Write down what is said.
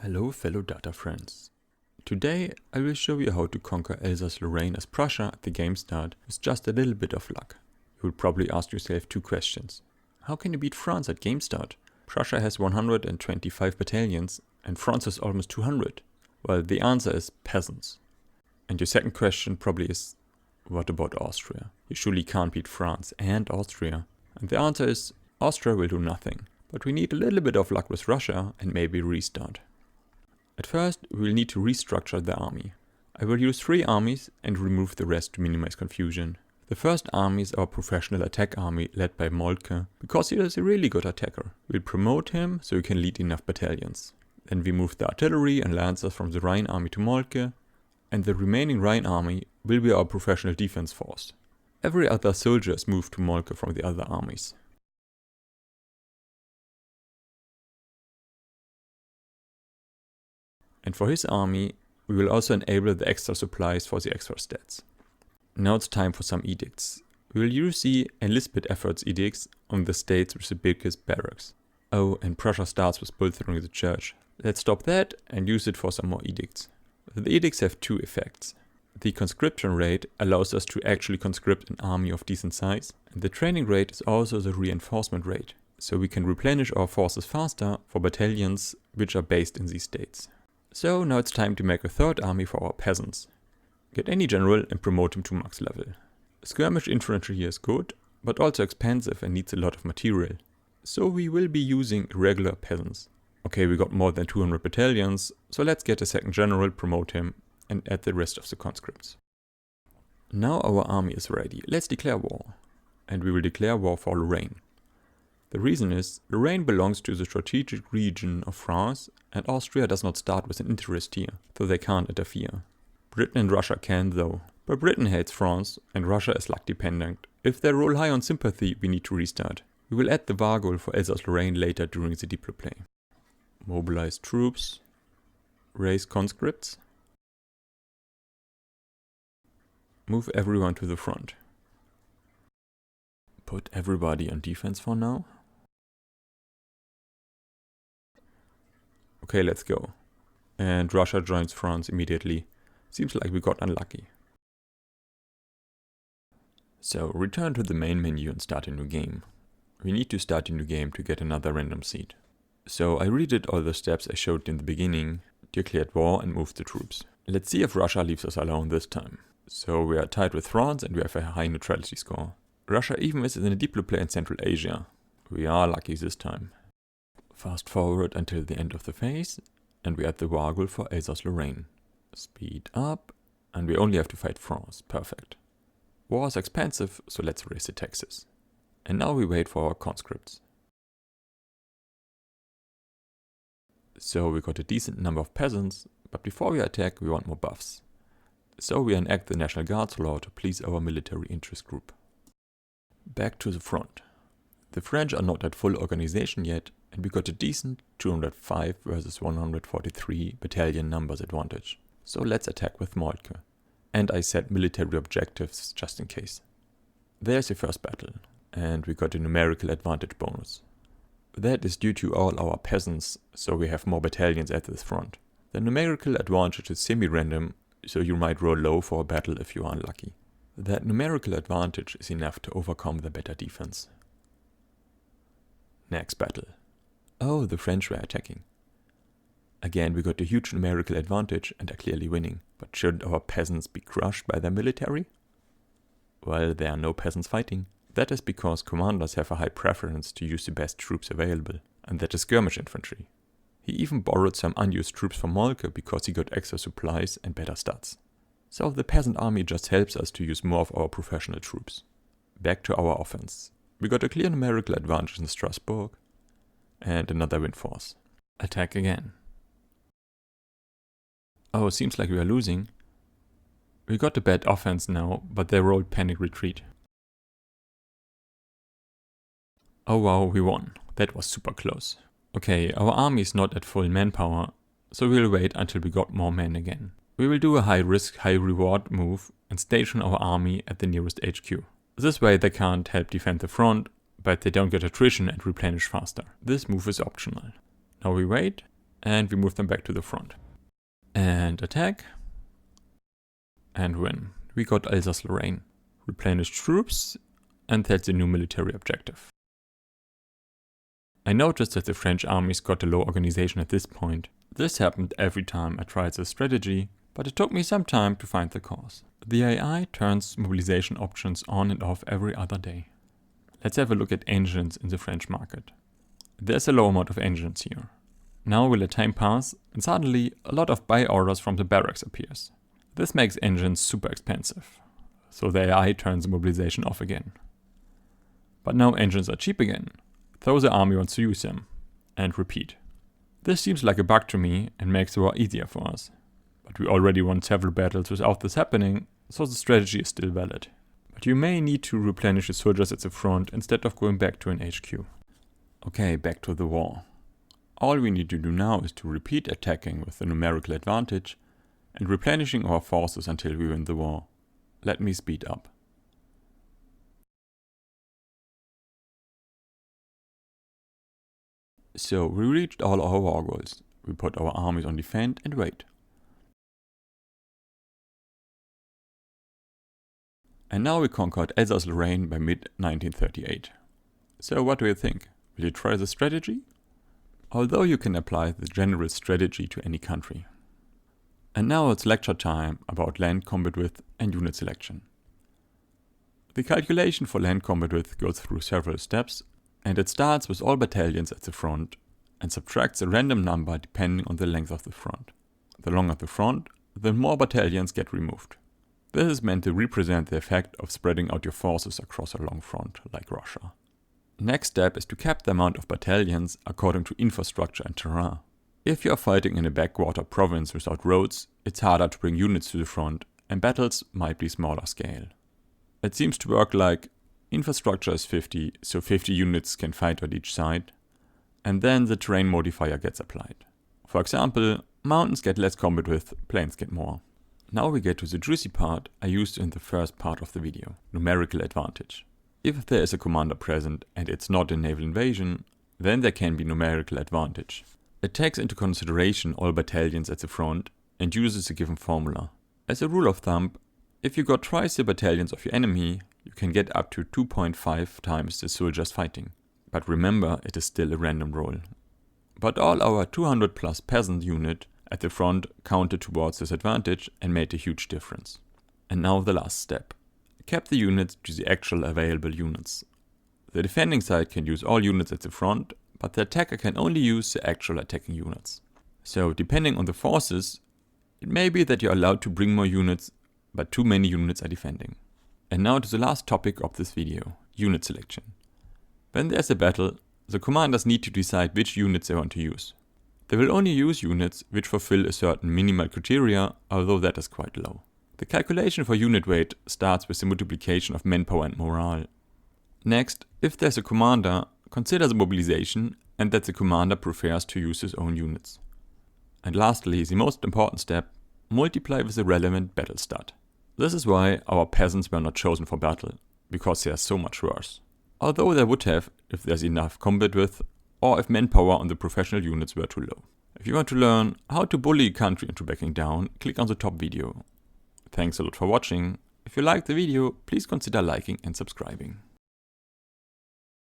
Hello fellow data friends. Today I will show you how to conquer Alsace-Lorraine as Prussia at the game start with just a little bit of luck. You will probably ask yourself two questions. How can you beat France at game start? Prussia has 125 battalions and France has almost 200. Well, the answer is peasants. And your second question probably is, what about Austria? You surely can't beat France and Austria. And the answer is, Austria will do nothing. But we need a little bit of luck with Russia and maybe restart. At first, we will need to restructure the army. I will use 3 armies and remove the rest to minimize confusion. The first army is our professional attack army led by Moltke, because he is a really good attacker. We'll promote him so he can lead enough battalions. Then we move the artillery and lancers from the Rhine army to Moltke, and the remaining Rhine army will be our professional defense force. Every other soldier is moved to Moltke from the other armies. And for his army, we will also enable the extra supplies for the extra stats. Now it's time for some edicts. We will use the enlistment efforts edicts on the states with the biggest barracks. Oh, and Prussia starts with bolstering the church. Let's stop that and use it for some more edicts. The edicts have 2 effects. The conscription rate allows us to actually conscript an army of decent size, and the training rate is also the reinforcement rate, so we can replenish our forces faster for battalions which are based in these states. So now it's time to make a 3rd army for our peasants. Get any general and promote him to max level. Skirmish infantry here is good, but also expensive and needs a lot of material. So we will be using regular peasants. Okay, we got more than 200 battalions, so let's get a 2nd general, promote him, and add the rest of the conscripts. Now our army is ready. Let's declare war. And we will declare war for Lorraine. The reason is, Lorraine belongs to the strategic region of France, and Austria does not start with an interest here, so they can't interfere. Britain and Russia can though. But Britain hates France, and Russia is luck dependent. If they roll high on sympathy, we need to restart. We will add the war goal for Alsace-Lorraine later during the deploy play. Mobilize troops. Raise conscripts. Move everyone to the front. Put everybody on defense for now. Okay, let's go. And Russia joins France immediately. Seems like we got unlucky. So, return to the main menu and start a new game. We need to start a new game to get another random seed. So I redid all the steps I showed in the beginning, declared war and moved the troops. Let's see if Russia leaves us alone this time. So we are tied with France and we have a high neutrality score. Russia even is in a deploy play in Central Asia. We are lucky this time. Fast forward until the end of the phase, and we add the war goal for Alsace-Lorraine. Speed up, and we only have to fight France. Perfect. War is expensive, so let's raise the taxes. And now we wait for our conscripts. So we got a decent number of peasants, but before we attack we want more buffs. So we enact the National Guard's law to please our military interest group. Back to the front. The French are not at full organization yet, and we got a decent 205 versus 143 battalion numbers advantage. So let's attack with Moltke. And I set military objectives just in case. There's the first battle, and we got a numerical advantage bonus. That is due to all our peasants, so we have more battalions at this front. The numerical advantage is semi-random, so you might roll low for a battle if you are unlucky. That numerical advantage is enough to overcome the better defense. Next battle. Oh, the French were attacking. Again, we got a huge numerical advantage and are clearly winning. But shouldn't our peasants be crushed by their military? Well, there are no peasants fighting. That is because commanders have a high preference to use the best troops available, and that is skirmish infantry. He even borrowed some unused troops from Moltke because he got extra supplies and better stats. So the peasant army just helps us to use more of our professional troops. Back to our offense. We got a clear numerical advantage in Strasbourg and another wind force. Attack again. Oh, seems like we are losing. We got a bad offense now, but they rolled panic retreat. Oh wow, we won. That was super close. Okay, our army is not at full manpower, so we'll wait until we got more men again. We will do a high risk, high reward move and station our army at the nearest HQ. This way they can't help defend the front, but they don't get attrition and replenish faster. This move is optional. Now we wait, and we move them back to the front. And attack. And win. We got Alsace-Lorraine. Replenish troops, and that's a new military objective. I noticed that the French armies got a low organization at this point. This happened every time I tried this strategy, but it took me some time to find the cause. The AI turns mobilization options on and off every other day. Let's have a look at engines in the French market. There's a low amount of engines here. Now we let time pass, and suddenly a lot of buy orders from the barracks appears. This makes engines super expensive, so the AI turns the mobilization off again. But now engines are cheap again, though the army wants to use them, and repeat. This seems like a bug to me and makes the war easier for us. But we already won several battles without this happening, so the strategy is still valid. But you may need to replenish your soldiers at the front instead of going back to an HQ. Okay, back to the war. All we need to do now is to repeat attacking with a numerical advantage and replenishing our forces until we win the war. Let me speed up. So we reached all our war goals. We put our armies on defend and wait. And now we conquered Alsace-Lorraine by mid-1938. So what do you think? Will you try the strategy? Although you can apply the general strategy to any country. And now it's lecture time about land combat width and unit selection. The calculation for land combat width goes through several steps, and it starts with all battalions at the front and subtracts a random number depending on the length of the front. The longer the front, the more battalions get removed. This is meant to represent the effect of spreading out your forces across a long front, like Russia. Next step is to cap the amount of battalions according to infrastructure and terrain. If you are fighting in a backwater province without roads, it's harder to bring units to the front, and battles might be smaller scale. It seems to work like infrastructure is 50, so 50 units can fight on each side, and then the terrain modifier gets applied. For example, mountains get less combat width, plains get more. Now we get to the juicy part I used in the first part of the video, numerical advantage. If there is a commander present and it's not a naval invasion, then there can be numerical advantage. It takes into consideration all battalions at the front and uses a given formula. As a rule of thumb, if you got twice the battalions of your enemy, you can get up to 2.5 times the soldiers fighting. But remember, it is still a random roll. But all our 200 plus peasant unit at the front counted towards this advantage and made a huge difference. And now the last step. Cap the units to the actual available units. The defending side can use all units at the front, but the attacker can only use the actual attacking units. So depending on the forces, it may be that you're allowed to bring more units, but too many units are defending. And now to the last topic of this video, unit selection. When there's a battle, the commanders need to decide which units they want to use. They will only use units which fulfill a certain minimal criteria, although that is quite low. The calculation for unit weight starts with the multiplication of manpower and morale. Next, if there's a commander, consider the mobilization and that the commander prefers to use his own units. And lastly, the most important step, multiply with the relevant battle stat. This is why our peasants were not chosen for battle, because they are so much worse. Although they would have if there's enough combat width or if manpower on the professional units were too low. If you want to learn how to bully a country into backing down, click on the top video. Thanks a lot for watching. If you liked the video, please consider liking and subscribing.